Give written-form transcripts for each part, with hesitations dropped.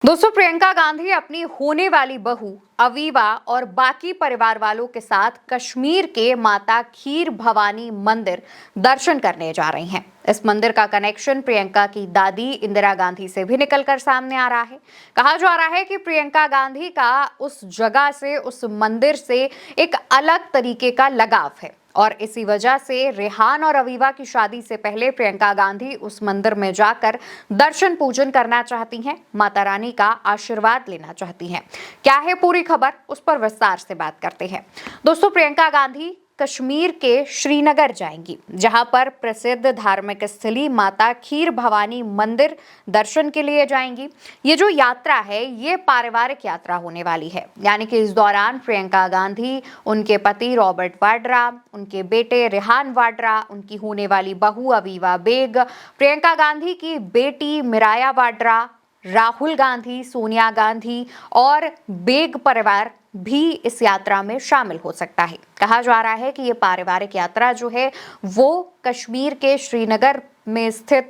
दोस्तों, प्रियंका गांधी अपनी होने वाली बहू अवीवा और बाकी परिवार वालों के साथ कश्मीर के माता खीर भवानी मंदिर दर्शन करने जा रही हैं। इस मंदिर का कनेक्शन प्रियंका की दादी इंदिरा गांधी से भी निकलकर सामने आ रहा है। कहा जा रहा है कि प्रियंका गांधी का उस जगह से, उस मंदिर से एक अलग तरीके का लगाव है और इसी वजह से रेहान और अवीवा की शादी से पहले प्रियंका गांधी उस मंदिर में जाकर दर्शन पूजन करना चाहती हैं, माता रानी का आशीर्वाद लेना चाहती हैं। क्या है पूरी खबर, उस पर विस्तार से बात करते हैं। दोस्तों, प्रियंका गांधी कश्मीर के श्रीनगर जाएंगी, जहां पर प्रसिद्ध धार्मिक स्थली माता खीर भवानी मंदिर दर्शन के लिए जाएंगी। ये जो यात्रा है, ये पारिवारिक यात्रा होने वाली है, यानी कि इस दौरान प्रियंका गांधी, उनके पति रॉबर्ट वाड्रा, उनके बेटे रेहान वाड्रा, उनकी होने वाली बहू अवीवा बेग, प्रियंका गांधी की बेटी मिराया वाड्रा, राहुल गांधी, सोनिया गांधी और बेग परिवार भी इस यात्रा में शामिल हो सकता है। कहा जा रहा है कि ये पारिवारिक यात्रा जो है वो कश्मीर के श्रीनगर में स्थित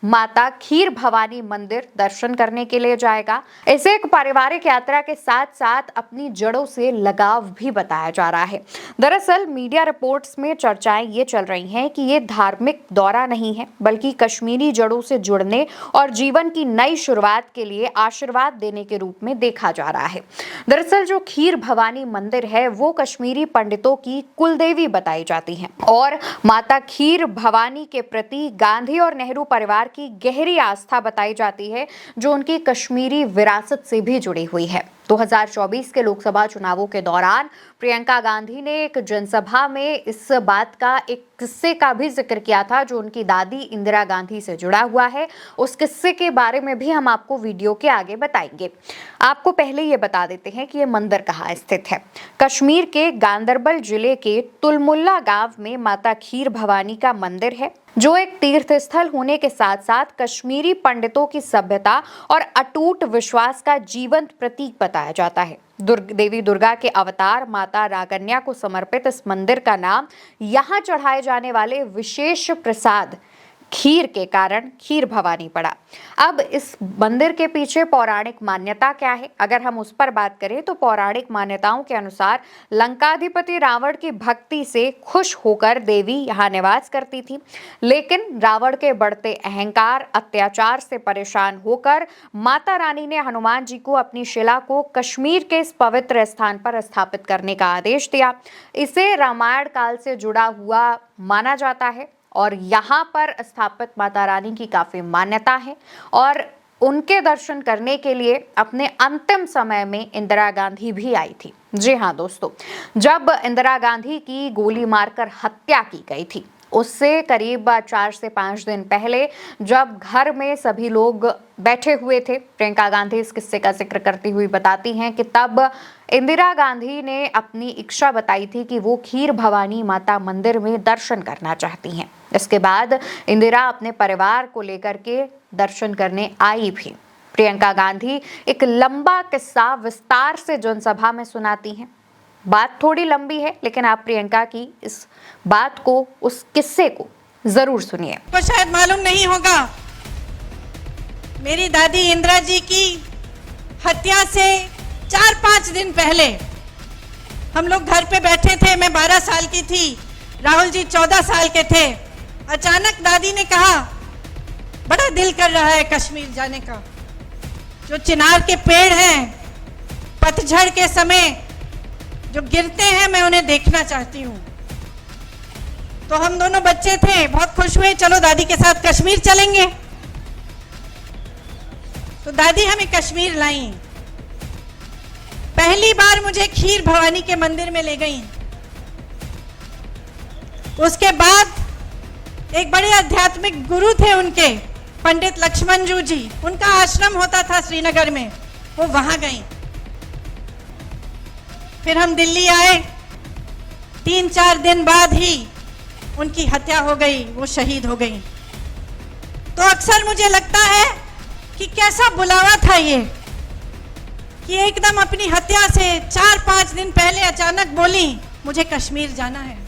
माता खीर भवानी मंदिर दर्शन करने के लिए जाएगा। इसे एक पारिवारिक यात्रा के साथ साथ अपनी जड़ों से लगाव भी बताया जा रहा है। दरअसल मीडिया रिपोर्ट्स में चर्चाएं ये चल रही हैं कि ये धार्मिक दौरा नहीं है, बल्कि कश्मीरी जड़ों से जुड़ने और जीवन की नई शुरुआत के लिए आशीर्वाद देने के रूप में देखा जा रहा है। दरअसल जो खीर भवानी मंदिर है वो कश्मीरी पंडितों की कुलदेवी बताई जाती है और माता खीर भवानी के प्रति गांधी और नेहरू परिवार की गहरी आस्था बताई जाती है, जो उनकी कश्मीरी विरासत से भी जुड़ी हुई है। 2024 के लोकसभा चुनावों के दौरान प्रियंका गांधी ने एक जनसभा में इस बात का एक किस्से का भी जिक्र किया था, जो उनकी दादी इंदिरा गांधी से जुड़ा हुआ है। उस किस्से के बारे में भी हम आपको वीडियो के आगे बताएंगे। आपको पहले ये बता देते हैं कि ये मंदिर कहाँ स्थित है। कश्मीर के गांदरबल जिले के तुलमुल्ला गांव में माता खीर भवानी का मंदिर है, जो एक तीर्थ स्थल होने के साथ साथ कश्मीरी पंडितों की सभ्यता और अटूट विश्वास का जीवंत प्रतीक बताया जाता है। देवी दुर्गा के अवतार माता रागन्या को समर्पित इस मंदिर का नाम यहाँ चढ़ाए जाने वाले विशेष प्रसाद खीर के कारण खीर भवानी पड़ा। अब इस मंदिर के पीछे पौराणिक मान्यता क्या है, अगर हम उस पर बात करें तो पौराणिक मान्यताओं के अनुसार लंकाधिपति रावण की भक्ति से खुश होकर देवी यहाँ निवास करती थी, लेकिन रावण के बढ़ते अहंकार, अत्याचार से परेशान होकर माता रानी ने हनुमान जी को अपनी शिला को कश्मीर के इस पवित्र स्थान पर स्थापित करने का आदेश दिया। इसे रामायण काल से जुड़ा हुआ माना जाता है और यहाँ पर स्थापित माता रानी की काफी मान्यता है और उनके दर्शन करने के लिए अपने अंतिम समय में इंदिरा गांधी भी आई थी। जी हाँ दोस्तों, जब इंदिरा गांधी की गोली मारकर हत्या की गई थी, उससे करीब 4 से 5 दिन पहले जब घर में सभी लोग बैठे हुए थे, प्रियंका गांधी इस किस्से का जिक्र करती हुई बताती हैं कि तब इंदिरा गांधी ने अपनी इच्छा बताई थी कि वो खीर भवानी माता मंदिर में दर्शन करना चाहती हैं। इसके बाद इंदिरा अपने परिवार को लेकर के दर्शन करने आई भी। प्रियंका गांधी एक लंबा किस्सा विस्तार से जनसभा में सुनाती हैं। बात थोड़ी लंबी है, लेकिन आप प्रियंका की इस बात को, उस किस्से को जरूर सुनिए। तो शायद मालूम नहीं होगा, मेरी दादी इंदिरा जी की हत्या से 4-5 दिन पहले हम लोग घर पे बैठे थे। मैं 12 साल की थी, राहुल जी 14 साल के थे। अचानक दादी ने कहा, बड़ा दिल कर रहा है कश्मीर जाने का। जो चिनार के पेड़ हैं, पतझड़ के समय जो गिरते हैं, मैं उन्हें देखना चाहती हूँ। तो हम दोनों बच्चे थे, बहुत खुश हुए, चलो दादी के साथ कश्मीर चलेंगे। तो दादी हमें कश्मीर लाई। पहली बार मुझे खीर भवानी के मंदिर में ले गई। उसके बाद एक बड़े आध्यात्मिक गुरु थे उनके, पंडित लक्ष्मण जी, उनका आश्रम होता था श्रीनगर में, वो वहां गई। फिर हम दिल्ली आए। 3-4 दिन बाद ही उनकी हत्या हो गई, वो शहीद हो गई। तो अक्सर मुझे लगता है कि कैसा बुलावा था ये, कि एकदम अपनी हत्या से 4-5 दिन पहले अचानक बोली, मुझे कश्मीर जाना है।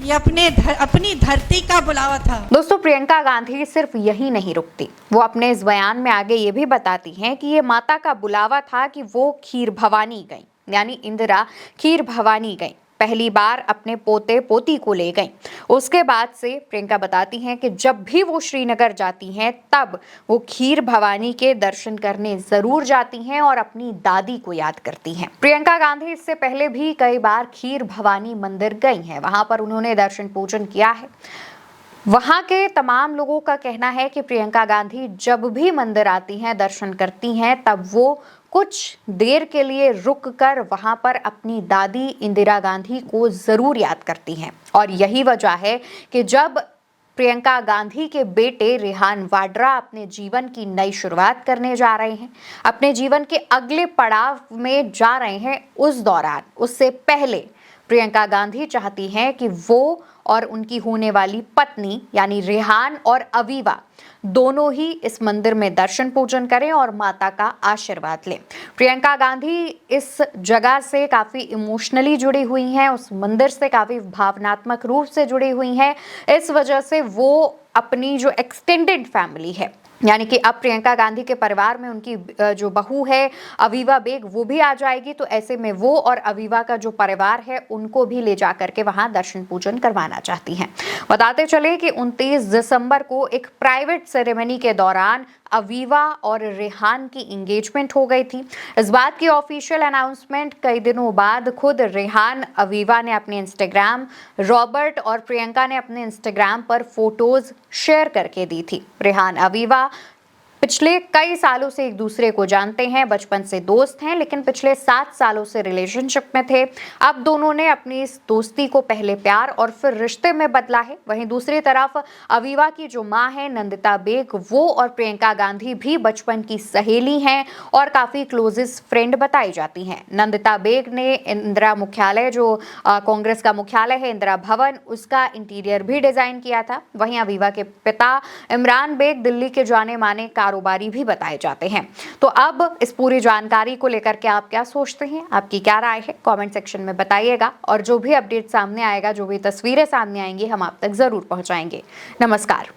ये अपनी धरती का बुलावा था। दोस्तों, प्रियंका गांधी सिर्फ यही नहीं रुकती, वो अपने इस बयान में आगे ये भी बताती हैं कि ये माता का बुलावा था कि वो खीर भवानी गई, यानी इंदिरा खीर भवानी गई, पहली बार अपने पोते पोती को ले गई। उसके बाद से प्रियंका बताती हैं कि जब भी वो श्रीनगर जाती हैं तब वो खीर भवानी के दर्शन करने जरूर जाती हैं और अपनी दादी को याद करती हैं। प्रियंका गांधी इससे पहले भी कई बार खीर भवानी मंदिर गई हैं, वहां पर उन्होंने दर्शन पूजन किया है। वहां के तमाम लोगों का कहना है कि प्रियंका गांधी जब भी मंदिर आती हैं, दर्शन करती हैं, तब वो कुछ देर के लिए रुक कर वहां पर अपनी दादी इंदिरा गांधी को जरूर याद करती हैं। और यही वजह है कि जब प्रियंका गांधी के बेटे रेहान वाड्रा अपने जीवन की नई शुरुआत करने जा रहे हैं, अपने जीवन के अगले पड़ाव में जा रहे हैं, उस दौरान उससे पहले प्रियंका गांधी चाहती हैं कि वो और उनकी होने वाली पत्नी यानी रेहान और अवीवा दोनों ही इस मंदिर में दर्शन पूजन करें और माता का आशीर्वाद लें। प्रियंका गांधी इस जगह से काफी इमोशनली जुड़ी हुई हैं, उस मंदिर से काफी भावनात्मक रूप से जुड़ी हुई हैं। इस वजह से वो अपनी जो एक्सटेंडेड फैमिली है, यानी कि अब प्रियंका गांधी के परिवार में उनकी जो बहू है अवीवा बेग, वो भी आ जाएगी, तो ऐसे में वो और अवीवा का जो परिवार है उनको भी ले जा करके वहां दर्शन पूजन करवाना चाहती हैं। बताते चले कि 29 दिसंबर को एक प्राइवेट सेरेमनी के दौरान अवीवा और रेहान की एंगेजमेंट हो गई थी। इस बात की ऑफिशियल अनाउंसमेंट कई दिनों बाद खुद रेहान अवीवा ने अपने इंस्टाग्राम, रॉबर्ट और प्रियंका ने अपने इंस्टाग्राम पर फोटोज शेयर करके दी थी। रेहान अवीवा पिछले कई सालों से एक दूसरे को जानते हैं, बचपन से दोस्त हैं, लेकिन पिछले 7 सालों से रिलेशनशिप में थे। अब दोनों ने अपनी इस दोस्ती को पहले प्यार और फिर रिश्ते में बदला है। वहीं दूसरी तरफ अवीवा की जो मां है नंदिता बेग, वो और प्रियंका गांधी भी बचपन की सहेली हैं और काफी क्लोजेस्ट फ्रेंड बताई जाती हैं। नंदिता बेग ने इंदिरा मुख्यालय, जो कांग्रेस का मुख्यालय है इंदिरा भवन, उसका इंटीरियर भी डिजाइन किया था। वहीं अवीवा के पिता इमरान बेग दिल्ली के जाने माने कारोबारी भी बताए जाते हैं। तो अब इस पूरी जानकारी को लेकर के आप क्या सोचते हैं, आपकी क्या राय है, कमेंट सेक्शन में बताइएगा। और जो भी अपडेट सामने आएगा, जो भी तस्वीरें सामने आएंगी, हम आप तक जरूर पहुंचाएंगे। नमस्कार।